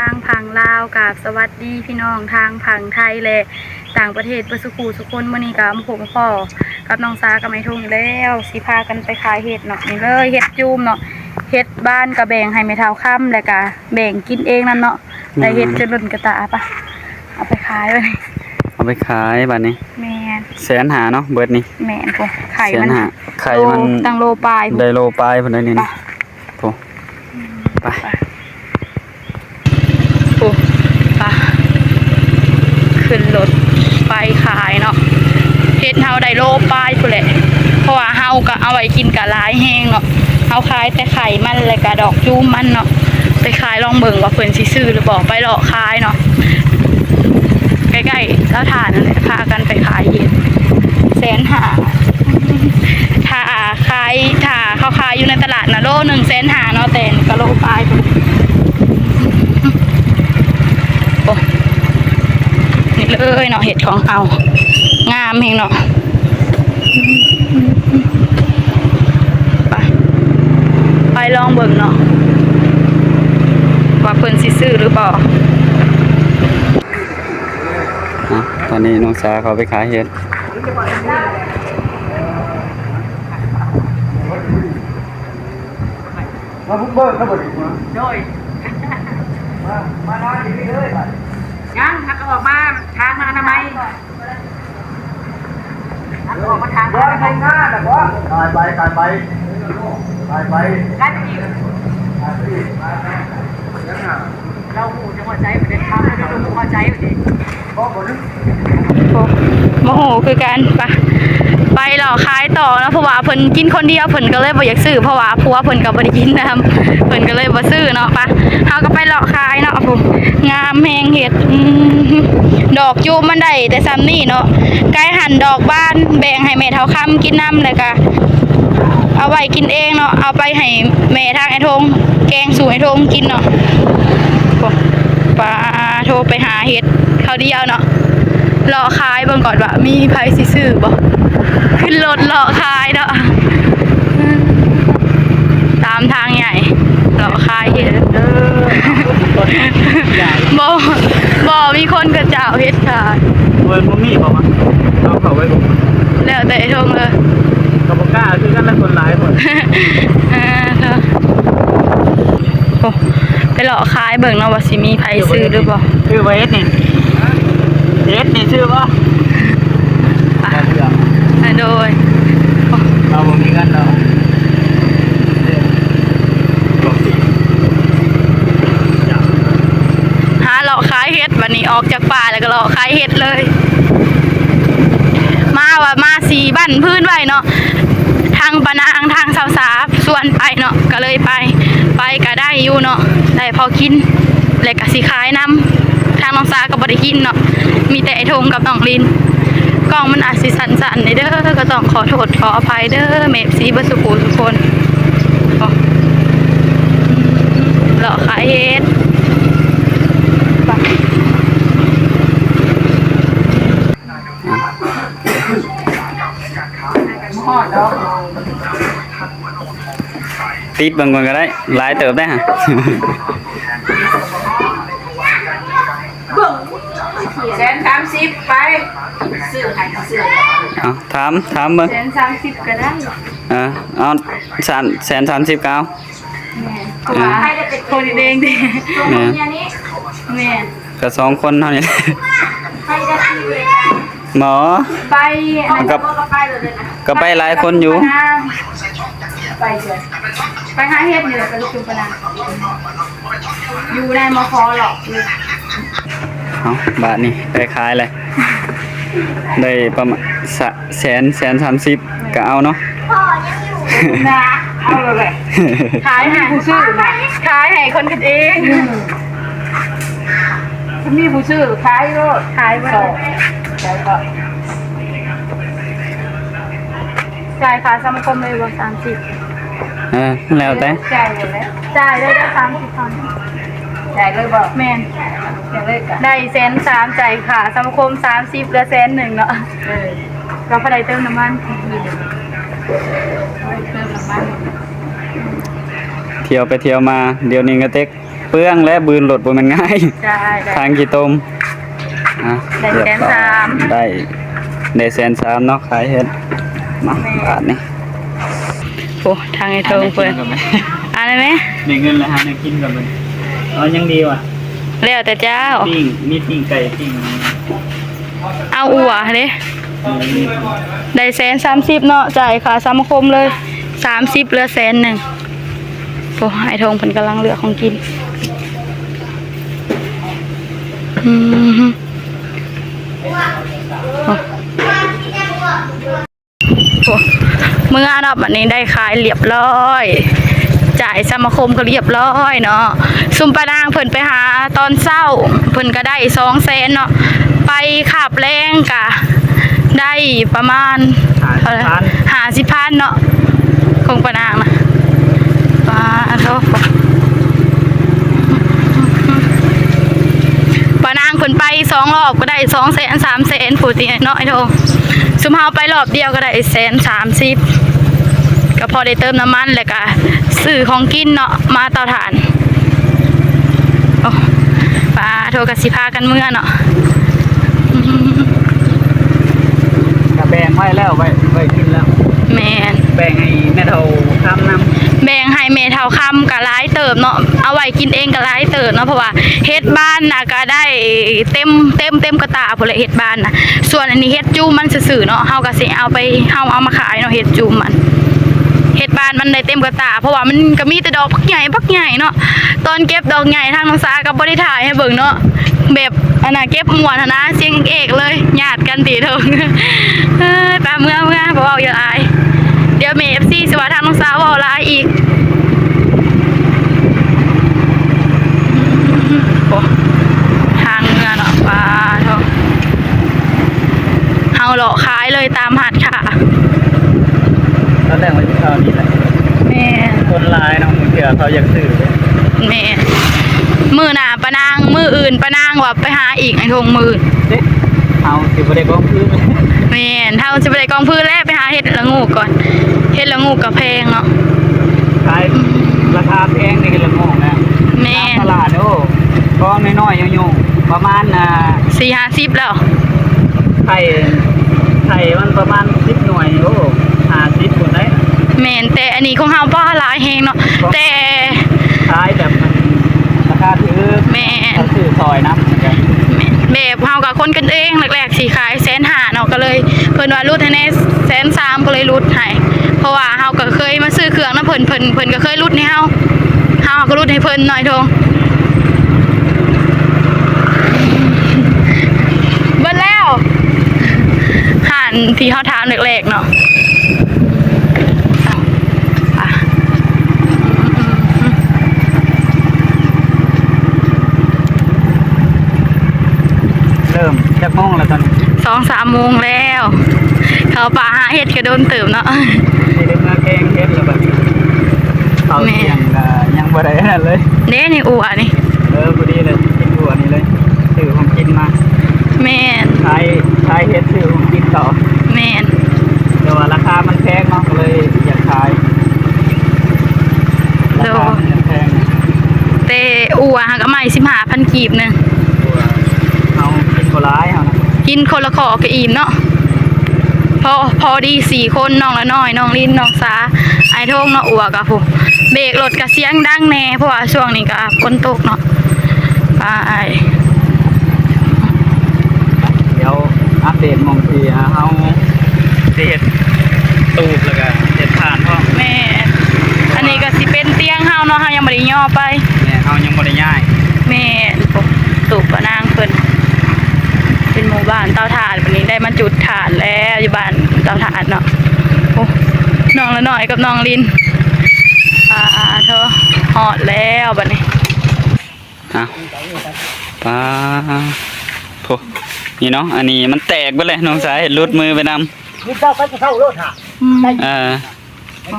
างผังลาวกับสวัสดีพี่น้องทางผังไทยและต่างประเทศประสุขูสุคนมื้อนี้กับผมพ่อกับน้องสากับไม้ทุ่งแล้วสิพากันไปขายเห็ดเนาะนี่เลยเห็ดจูมเนาะเห็ดบ้านกระแบ่งให้แม่เฒ่าค่ำแล้วก็แบ่งกินเองนั่นเนาะได้เห็ดจนล้นกระตาปะเอาไปขายไว้เอาไปขายบัดนี้แม่น150,000เนาะเบิดนี้แม่นพวกไข่มันตั้งโลปลายได้โลปลายพุ่นได้นี่นะโอ้ไปโอ้ปะขึ้นรถไปขายเนาะเฮ็ดเฮาได้โลปลายพุ่นแหละเพราะว่าเฮาก็เอาไว้กินกะหลายแห้งเนาะเฮาขายแต่ไข่มันและก็ดอกจูมมันเนาะไปขายลองเบิ่งว่าเพิ่นสิซื้อหรือบ่ไปเลาะขายเนาะใกล้ๆแล้วทานนั่นแหละพากันไปขายเฮ็ด150,000ถ้าเขาขายอยู่ในตลาดนะโล150,000เนาะแต่ก็โลปลายพุ่นโอ้นี่เลยเนาะเห็ดของเอางามเองเนาะไปลองเบิ่งเนาะว่าเพิ่นสิซื้อหรือเปล่าตอนนี้น้องสาเขาไปขายเห็ดมาบุกเบิ้ลครับผมโดยมาน้อยดีเลยยังทักออกมาทางมาทำไมทักออกมาทางร้อนทำงานนะบอสตายไปตายไปตายไปได้ไปอีกเราหูจะหัวใจเหมือนเดิมครับเราดูหัวใจอยู่ดิโมโหคือการไปหลอกขายต่อนะเพราะว่าเพิ่นกินคนเดียวเพิ่นก็เลยบ่อยากซื้อเพราะว่าผัวเพิ่นก็บ่ได้กินนะเพิ่นก็เลยบ่ซื้อเนาะเฮาก็ไปหลอกขายเนาะผมงามแฮงเห็ดดอกจูบมันได้แต่ซ้ำนี่เนาะไก่หั่นดอกบ้านแบ่งให้แม่เฒ่าค่ำกินน้ำเลยก็เอาไว้กินเองเนาะเอาไปให้แม่ทางไอ้ทงแกงสู่ไอ้ทงกินเนาะปลาโทรไปหาเห็ดเขาเดียวเนาะรอขายเบิ่งก่อนว่ามีไผสิซื้อบ่ขึ้นรถรอขายเนาะตามทางใหญ่รอขายเห็ดบ่มีคนกระเจ้าเห็ดขายเวิร์นบ่มีบ่วะเอาเขาไว้บ่แล้วแต่ไอ้ทงเลยก็บ่กล้าคือกันละคนหลายหมดโอ้ไปรอขายเบิ่งเนาะว่าสิมีไผซื้อหรือบ่ชื่อว่าเฮ็ดนี่ชื่อบ่โดยเราบ่มีกันแล้วหาเลาะขายเห็ดวันนี้ออกจากป่าแล้วก็เลาะขายเห็ดเลยมาสีบ้านพื้นไว้เนาะทางปะนางทางสาวสาส่วนไปเนาะก็เลยไปก็ได้อยู่เนาะได้พอกินแล้วก็สิขายน้ำทางน้องสาก็บ่ได้กินเนาะมีแต่ไอ้ทงกับน้องลินกล้องมันอาจสิสั่นๆเด้อก็ต้องขอโทษขออภัยเด้อเมฟซีบัสกูทุกคนเลาะขายเห็ดติดบางคนก็ได้หลายเติบได้ฮะ130ไปซื้อให้ซื้อถามเบิ่ง130ก็ได้เอา130ก็เอาให้ได้เป็นคนเองดิแม่ก็2คนเท่านี้ให้ได้หมอไปก็ไปหลายคนอยู่ไปเลยไปหาเฮ็ดนี่แหละไปลูกจุ่มปะนางอยู่ในมคหรอกเอาบาทนี่ไปขายเลยได้ประมาณ130ก็เอาเนาะนะเอาเลยขายให้ผู้ซื้อนะขายให้คนกันเองคุณมีผู้ซื้อขายก็ขายมาแล้วก็จ่ายค่าสังคมเลยว่า30แล้วแต่จ่ายเลยจ่ายได้30,000จ่ายเลยบ่แม่นได้130,000จ่ายค่าสังคม30แล้ว100,000เนาะก็พอได้เติมน้ำมันเที่ยวไปเที่ยวมาเดี๋ยวนี้ก็เต็ก เปลืองและบืนรถบ่แม่นง่าย ได้ ทางกี่ตมอ่ะ ได้ เรียบร้อย 130,000 ได้130,000เนาะขายเฮ็ดมาบาทนี่ โอ้ทางไอ้เทิงเพิ่นอะไรไหม มีเงินแล้วหาแนวกินก่อนเลยเอายังดีว่ะ แล้วแต่เจ้า ปิ้งมีปิ้งไก่ปิ้ง เอาอัวเด้ได้130,000เนาะจ่ายค่าสังคมเลย30เหลือ100,000โอ้ไอ้ทงเพิ่นกำลังเลือกของกินโอ้เมื่อรอบอันนี้ได้ขายเรียบร้อยจ่ายสมาคมก็เรียบร้อยเนาะซุมปานางเพิ่นไปหาตอนเช้าเพิ่นก็ได้200,000เนาะไปขับแรงกะได้ประมาณเท่าไหร่50,000เนาะของปานางนะป้าโทษปานางเพิ่นไป2รอบก็ได้200,000 300,000ผู้ที่เนาะไอ้โทซุมเฮาไปรอบเดียวก็ได้130,000ก็พอได้เติมน้ำมันแล้วก็ซื้อของกินเนาะมาเตาถ่านโอ้ป้าโทรกสิพากันเมื่อเนาะ กะแบ่งไว้แล้วไว้กินแล้ว แม่น แบ่งให้แม่เฒ่าทำนำ แบ่งให้แม่เท่าคำก็หลายเติบเนาะเอาไว้กินเองก็หลายเติบเนาะเพราะว่าเฮ็ดบ้านน่ะก็ได้เต็มกระตาพุ่นแหละเฮ็ดบ้านน่ะส่วนอันนี้เฮ็ดจูมมันซื่อๆเนาะเฮาก็สิเอามาขายเนาะเฮ็ดจูมมันเฮ็ดบ้านมันได้เต็มกระตาเพราะว่ามันก็มีแต่ดอกพักใหญ่เนาะตอนเก็บดอกใหญ่ทางน้องสาก็บ่ได้ถ่ายให้เบิ่งเนาะแบบอันน่ะเก็บม่วนหั่นนะเสียงเอกเลยญาติกันติเถิง ตามเมื่อบ่เว้าอย่าอายเดี๋ยวแม่ FC สิว่าทางน้องสาวเว้าหลายอีกโอ้ทางเมื่อเนาะป้าเถอะเฮาเลาะขายเลยตามหาดค่ะ ตอนแรกมันเท่านี้แหละ แม่ คนหลายเนาะเผื่อเขาอยากซื้อ แม่มือหน้าปะนางมืออื่นปะนางว่าไปหาอีกไอ้ทงมือ เด้เอาสิบ่ได้กองพื้น แม่นเฮาสิไปได้กองพื้นแล้วไปหาเฮ็ดละงูก่อนเฮ็ดละงูก็แพงเนาะ ขายราคาแพงนี่ก็ละงงนะ แม่น ตลาดโอ้กองน้อยๆยุ่งๆประมาณ4-50แล้ว ไข่มันประมาณ10หน่วยโอ้50คนได้ แม่นแต่อันนี้ของเฮาบ่หลายแฮงเนาะแต่ ขายแบบมันราคาถือ แม่น เขาซื้อซอยน้ำเหมือนกัน แบบเฮากับคนกันเองแรกๆสิขาย150,000เนาะก็เลยเพิ่นว่ารูดให้แน่130,000ก็เลยรูดให้เพราะว่าเฮาก็เคยมาซื้อเครื่องนำเพิ่นก็เคยรูดให้เฮาก็รูดให้เพิ่นหน่อยโทเบิดแล้วห่านที่เฮาถามแรกๆเนาะอ่ะ เริ่มจักโมงแล้วตอนนี้ 2-3 โมงแล้ว เขาป่าหาเห็ดกระโดนเติมเนาะ ที่ได้มาแกงเฮ็ดแล้วแบบเขาเสียงก็ยังบ่ได้นั่นเลย เด้นี่อัวนี่ พอดีเลยกินตัวนี้เลยซื้อของกินมา แม่น ใช้เฮ็ดซื้อของกินต่อ แม่น แต่ว่าราคามันแพงเนาะก็เลยอยากขายราคามันแพง แต่อัวหาก็ใหม่15,000 กีบหนึง เอากินบ่ร้ายเอานะ กินคนละขอก็อิ่มเนาะพอดี4คนน้องละน้อยน้องลินน้องสาไอ้โทงเนาะอัวกับผู้เบรกรถก็เสียงดังแน่เพราะว่าช่วงนี้ก็ฝนตกเนาะไป เดี๋ยวอัปเดตหมองที่เฮาสิเฮ็ดตูบแล้วก็เฮ็ดผ่านพร้อม แม่อันนี้ก็สิเป็นเตียงเฮาเนาะเฮายังบ่ได้ย่อไป แม่เฮายังบ่ได้ย้าย แม่ตูบปะนางเพิ่นเป็นหมู่บ้านเตาถ่านวันนี้ได้มาจุดถ่านแล้วอยู่บ้านเตาถ่านเนาะโอ้น้องละหน่อยกับน้องลินเธอหอดแล้วบัดนี้ อ้าวปลาโถนี่เนาะอันนี้มันแตกไปเลยน้องสายหลุดมือไปนำ นี่เจ้าก็จะเข้ารถหา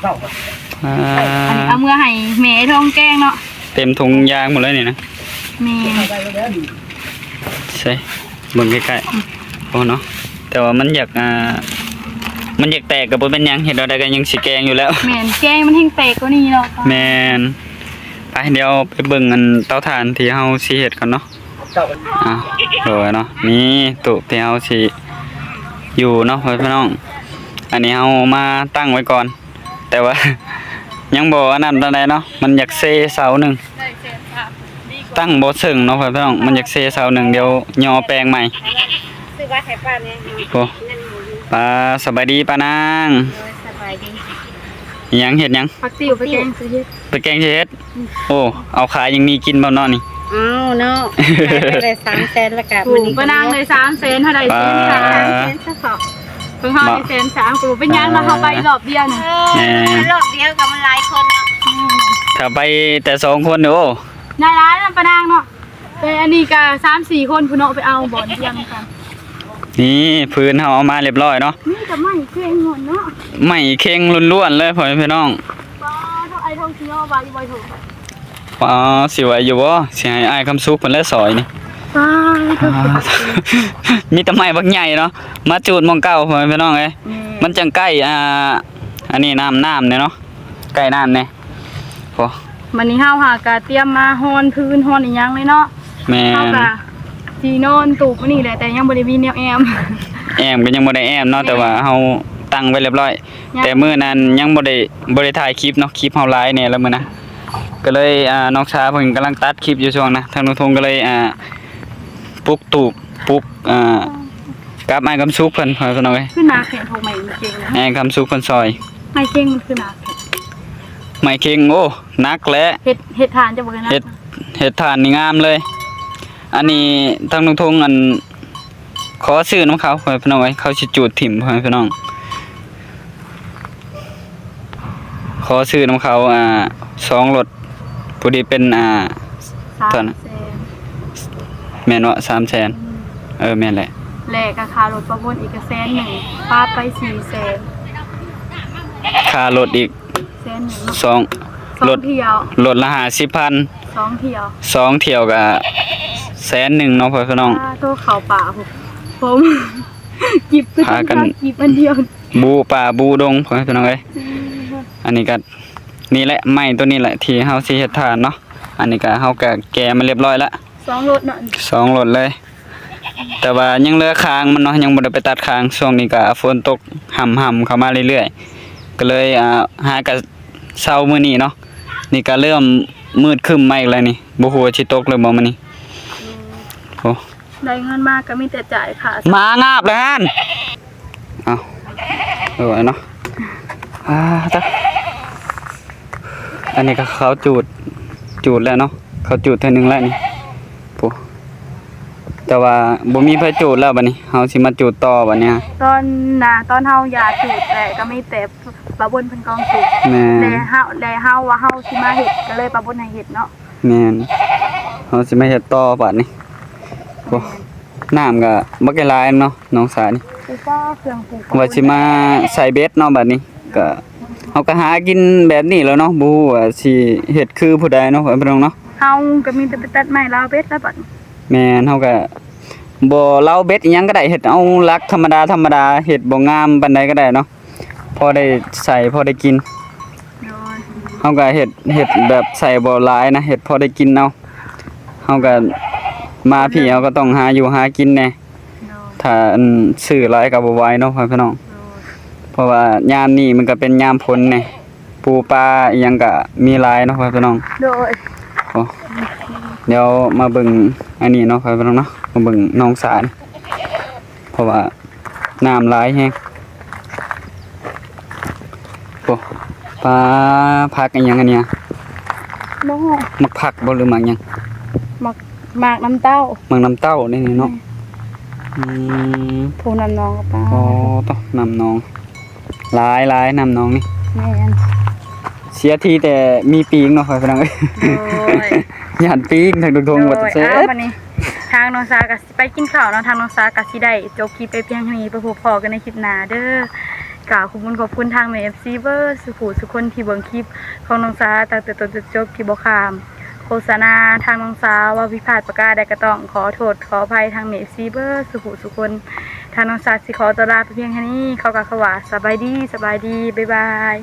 เข้า อันนี้เอาเมื่อให้แม่ท้องแกงเนาะ เต็มถุงยางหมดเลยนี่นะ แม่ ใช่เบิ่งใกล้ๆโอ้เนาะแต่ว่ามันอยากแตกกับบ่เป็นหยังเห็นเราได้ก็ยังสิแกงอยู่แล้ว แม่นแกงมันแห้งแตกกว่านี้เนาะ แม่น ไปเดี๋ยวไปเบิ่งกันเตาถ่านที่เฮาสิเฮ็ดกันเนาะ เจ้า อ่ะโดยเนาะนี่ตู้ที่เฮาสิอยู่เนาะพี่น้องอันนี้เฮามาตั้งไว้ก่อน แต่ว่า ยังบ่อันนั้นปานใดเนาะมันอยากเซเสาหนึงตั้งบ่ซึ่งเนาะพี่น้องมันอยากเซเสาหนึงเดี๋ยวย่อแปลงใหม่ ซื้อว่าให้ป้าเนี่ย โอ้ป้าสบายดีป้านาง สบายดี อิหยังเฮ็ดหยัง ผักติ๋วไปแกงซื้อเฮ็ด ไปแกงสิเฮ็ดโอ้เอาขายยังมีกินบ่เนาะนี่ อ้าวเนาะได้300,000แล้วก็ ถูกปะนางเลย3 เซนเท่าใดเซนค่ะ 300,000ซะค่ะ เพิ่งเฮาได้เซน3กูเป็นยังมาเฮาไปรอบเดียวนี่ รอบเดียวกับมันหลายคนเนาะ ถ้าไปแต่2คนนี่โอ้ นายร้านนำปะนางเนาะเป็นอันนี้ก็3-4 คนพุ่นเนาะไปเอาบ่อนเที่ยงกัน นี่พื้นเฮาเอามาเรียบร้อยเนาะ นี่ก็ไม่เก่งหมดเนาะ ไม่เค็งล้วนๆเลยพ่อแม่พี่น้อง บ่เท่าไอ้ทองสิเอาไว้บ่ถูก ว้าสิไหวอยู่บ่สิให้อ้ายคำสุกเพิ่นและซอยนี่ ตายเถอะ มีแต่ไม้บักใหญ่เนาะมาจูดหมองเก่าพ่อแม่พี่น้องเอ้ยมันจังใกล้อันนี้น้ำเนี่ยเนาะใกล้น้ำเนี่ยโอ้ วันนี้เฮาหากะเตรียมมาฮ้อนพื้นฮ้อนอีหยังเลยเนาะ แม่ เฮากะสินอนตูบมื้อนี้แหละแต่ยังบ่ได้มีแนวแอม แอมก็ยังบ่ได้แอมเนาะแต่ว่าเฮาตั้งไว้เรียบร้อย ยัง แต่มื้อนั้นยังบ่ได้ถ่ายคลิปเนาะคลิปเฮาไลฟ์เนี่ยแล้วมื้อนะก็เลยน้องชาเพิ่นกำลังตัดคลิปอยู่ช่วงนะทางนุทงก็เลยปลุกตูบปลุกกับอ้ายคำสุกเพิ่นพ่อแม่พี่น้องเอ้ย ขึ้นหนาแข็งโทรใหม่จริงๆนะ อ้ายคำสุกเพิ่นซอย ไม่เก่งมันคือหนาแข็ง ไม้เค็งโอ้นักและ เฮ็ดทานจะบ่กันนะ เฮ็ดทานนี่งามเลย อันนี้ทางนุทงอันขอซื้อน้ำเขาพ่อแม่พี่น้องเอ้ยเขาสิจูดถิ่มพ่อแม่พี่น้องขอซื้อน้ำเขา2รถผู้ดีเป็นตอนนั้น 3 แสน แม่นว่า300,000แม่นแหละ แลกกับค่ารถประวนอีก100,000ป้าไป4 แสน ค่ารถอีก แสนหนึ่งเนาะ 2รถ 2 เที่ยว รถละ50,000 2 เที่ยว 2เที่ยวก็100,000เนาะพ่อพี่น้อง โตเข้าป่าผมกิบคือ พากัน กิบอันเดียว บูป่าบูดงพ่อพี่น้องเอ้ยอันนี้ก็นี่แหละไม้ตัวนี้แหละที่เฮาสิเฮ็ดทานเนาะอันนี้ก็เฮาก็แกะมาเรียบร้อยแล้ว 2 รถเนาะ 2รถเลย แต่ว่ายังเหลือค้างมันเนาะยังบ่ได้ไปตัดค้างช่วงนี้ก็ฝนตกห่ำเข้ามาเรื่อยๆก็เลยหากะเช้ามื้อนี้เนาะนี่ก็เริ่มมืดครึ้มมาอีกแล้วนี่บ่ฮู้ว่าสิตกหรือบ่มื้อนี้โอ้ ได้เงินมากก็มีแต่จ่ายค่ะ มางาบแล้วฮั่นเอาเนาะตะอันนี้ก็เขาจูดแล้วเนาะเขาจูดเทื่อนึงแล้วนี่โอ้แต่ว่าบ่มีไผจูดแล้วบัดนี้เฮาสิมาจูดต่อบัดเนี้ย ตอนเฮาอยากจูดแต่ก็ไม่แต่ปะบนเพิ่นกองจูด แม่ แต่เฮาว่าเฮาสิมาเฮ็ดก็เลยปะบนให้เฮ็ดเนาะ แม่นเฮาสิมาเฮ็ดต่อบัดนี้โอ้น้ำก็บ่ไกลหลายเนาะน้องสานี่ ปูฟ้าเครื่องปลูก ว่าสิมาใส่เบ็ดเนาะบัดนี้ก็เฮาก็หากินแบบนี้แหล้วเนาะบ่ฮู้ว่าสิเฮ็ดคือผู้ใดเนาะพี่น้องเนาะ เฮาก็มีแต่ไปตัดไม้ลาวเบ็ดแล้วบัด แม่นเฮาก็บ่เล้าเบ็ดอิหยังก็ได้เฮ็ดเอาหลักธรรมดาเฮ็ดบ่งามปานใดก็ได้เนาะพอได้ใส่พอได้กิน โดย เฮาก็เฮ็ดแบบใส่บ่หลายนะเฮ็ดพอได้กินเอาเฮาก็มาพี่เฮาก็ต้องหาอยู่หากินแน่ โดย ถ้าซื้อหลายก็บ่ไหวเนาะพี่น้อง โดย เพราะว่ายามนี้มันก็เป็นยามฝนแน่ปูปลาอิหยังก็มีหลายเนาะพี่น้อง โดย โอ้เดี๋ยวมาเบิ่งอันนี้เนาะพี่น้องเนาะมาเบิ่งน้องสารเพราะว่าน้ำหลายแฮงโอ้ปลาผักอีหยังอันเนี้ย บ่ มักผักบ่หรือมักหยัง หมากน้ำเต้า มักน้ำเต้านี่เนาะอืม ผู้นำน้องกับป้า อ๋อต้อน้ำน้องหลายน้ำน้องนี่ แม่น เสียทีแต่มีปีกเนาะพี่น้องเอ้ย โดย ย่านปีกทางดงๆว่าจะเสร็ อ้าว จ วันนี้ทางน้องซาก็สิไปกินข้าวเนาะทางน้องซาก็สิได้จบคลิปไปเพียงเท่านี้ไปพบพอกันในคลิปหน้าเด้อกราบขอบคุณทางแม่ FC เวอร์สุขุสุคนที่เบิ่งคลิปของน้องซาตั้งแต่ต้นจนจบที่บ่ข้ามโฆษณาทางน้องซาว่าวิพาทประกาศใดก็ต้องขอโทษขออภัยทางแม่ FC เวอร์สุขุสุคนทางน้องซาสิขอตัวลาไปเพียงแค่นี้เขาก็ว่าสบายดีบ๊ายบาย